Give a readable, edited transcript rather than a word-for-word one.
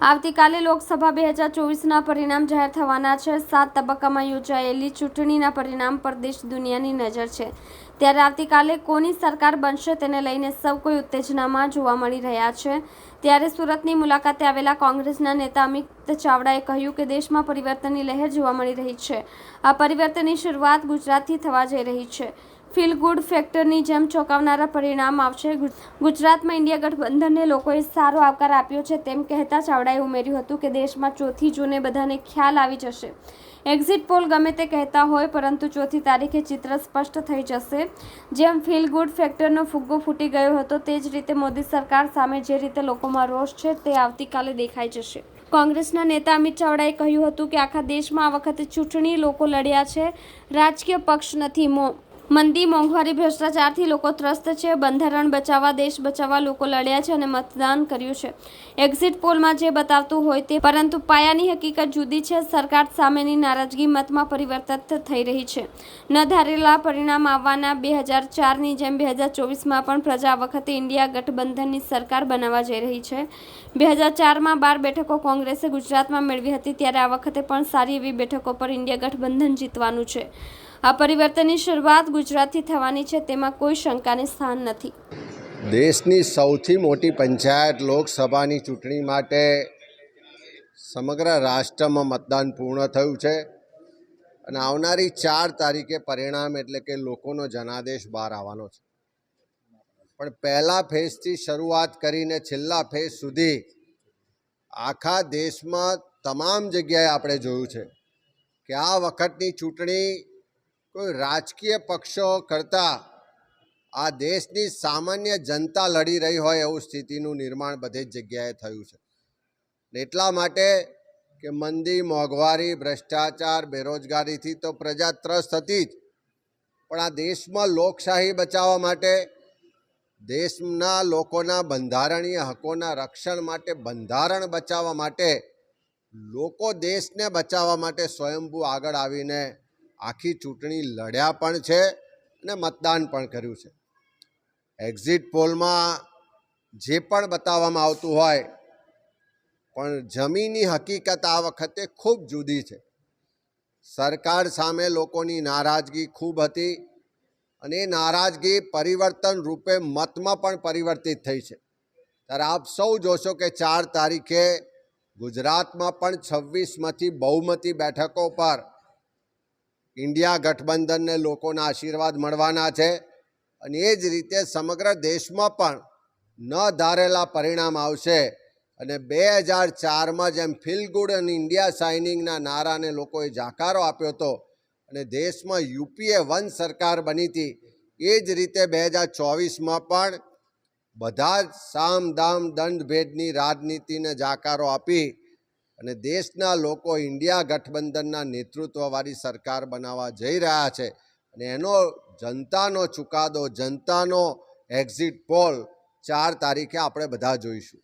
આવતીકાલે લોકસભા 2024ના પરિણામ જાહેર થવાના છે। 7 તબક્કામાં યોજાયેલી ચૂંટણીના પરિણામ પર દેશ દુનિયાની નજર છે। ત્યારે આવતીકાલે કોની સરકાર બનશે તેને લઈને સૌ કોઈ ઉત્તેજનામાં જોવા મળી રહ્યા છે। ત્યારે સુરતની મુલાકાતે આવેલા કોંગ્રેસના નેતા અમિત ચાવડાએ કહ્યું કે દેશમાં પરિવર્તનની લહેર જોવા મળી રહી છે। આ પરિવર્તનની શરૂઆત ગુજરાતથી થવા જઈ રહી છે। ફીલ ગુડ ફેક્ટરની જેમ ચોંકાવનારા પરિણામ આવશે। ગુજરાતમાં ઇન્ડિયા ગઠબંધનને લોકોએ સારો આવકાર આપ્યો છે તેમ કહેતા ચાવડાએ ઉમેર્યું હતું કે દેશમાં ચોથી જૂને બધાને ખ્યાલ આવી જશે। એક્ઝિટ પોલ ગમે તે કહેતા હોય પરંતુ 4મી તારીખે ચિત્ર સ્પષ્ટ થઈ જશે। જેમ ફીલ ગુડ ફેક્ટરનો ફુગ્ગો ફૂટી ગયો હતો તે જ રીતે મોદી સરકાર સામે જે રીતે લોકોમાં રોષ છે તે આવતીકાલે દેખાઈ જશે। કોંગ્રેસના નેતા અમિત ચાવડાએ કહ્યું હતું કે આખા દેશમાં આ વખતે ચૂંટણી લોકો લડ્યા છે, રાજકીય પક્ષ નથી। મંદી, મોંઘવારી, ભ્રષ્ટાચારથી લોકો ત્રસ્ત છે। બંધારણ બચાવવા, દેશ બચાવવા લોકો લડ્યા છે અને મતદાન કર્યું છે। એક્ઝિટ પોલમાં જે બતાવતું હોય તે, પરંતુ પાયાની હકીકત જુદી છે। સરકાર સામેની નારાજગી મતમાં પરિવર્તિત થઈ રહી છે। ન ધારેલા પરિણામ આવવાના 2004ની જેમ 2024માં પણ પ્રજા આ વખતે ઇન્ડિયા ગઠબંધનની સરકાર બનાવવા જઈ રહી છે। 2004માં 12 બેઠકો કોંગ્રેસે ગુજરાતમાં મેળવી હતી, ત્યારે આ વખતે પણ સારી એવી બેઠકો પર ઇન્ડિયા ગઠબંધન જીતવાનું છે। આ પરિવર્તનની શરૂઆત ગુજરાતથી થવાની છે તેમાં કોઈ શંકાને સ્થાન નથી। દેશની સૌથી મોટી પંચાયત લોકસભાની ચૂંટણી માટે સમગ્ર રાષ્ટ્રમાં મતદાન પૂર્ણ થયું છે અને આવનારી 4 તારીખે પરિણામ એટલે કે લોકોનો જનાદેશ બહાર આવવાનો છે। પણ પહેલા ફેઝથી શરૂઆત કરીને છેલ્લા ફેઝ સુધી આખા દેશમાં તમામ જગ્યાએ આપણે જોયું છે કે આ વખતની ચૂંટણી કોઈ રાજકીય પક્ષો કરતાં આ દેશની સામાન્ય જનતા લડી રહી હોય એવું સ્થિતિનું નિર્માણ બધી જ જગ્યાએ થયું છે। એટલા માટે કે મંદી, મોંઘવારી, ભ્રષ્ટાચાર, બેરોજગારીથી તો પ્રજા ત્રસ્ત હતી જ, પણ આ દેશમાં લોકશાહી બચાવવા માટે, દેશના લોકોના બંધારણીય હકોના રક્ષણ માટે, બંધારણ બચાવવા માટે, લોકો દેશને બચાવવા માટે સ્વયંભૂ આગળ આવીને આખી ચૂંટણી લડ્યા પણ છે અને મતદાન પણ કર્યું છે। એક્ઝિટ પોલમાં જે પણ બતાવવામાં આવતું હોય, પણ જમીની હકીકત આ વખતે ખૂબ જુદી છે। સરકાર સામે લોકોની નારાજગી ખૂબ હતી અને એ નારાજગી પરિવર્તન રૂપે મતમાં પણ પરિવર્તિત થઈ છે। ત્યારે આપ સૌ જોશો કે 4 તારીખે ગુજરાતમાં પણ 26માંથી બહુમતી બેઠકો પર ઇન્ડિયા ગઠબંધનને લોકોના આશીર્વાદ મળવાના છે અને એ જ રીતે સમગ્ર દેશમાં પણ ન ધારેલા પરિણામ આવશે અને 2004માં જેમ ફીલ ગુડ અને ઇન્ડિયા શાઇનિંગના નારાને લોકોએ જાકારો આપ્યો હતો અને દેશમાં યુપીએ 1 સરકાર બની હતી, એ જ રીતે 2024માં પણ બધા જ સામ દામ દંડ ભેદની રાજનીતિને જાકારો આપી અને દેશના લોકો ઇન્ડિયા ગઠબંધનના નેતૃત્વવાળી સરકાર બનાવવા જઈ રહ્યા છે અને એનો જનતાનો ચુકાદો, જનતાનો એક્ઝિટ પોલ 4 તારીખે આપણે બધા જોઈશું।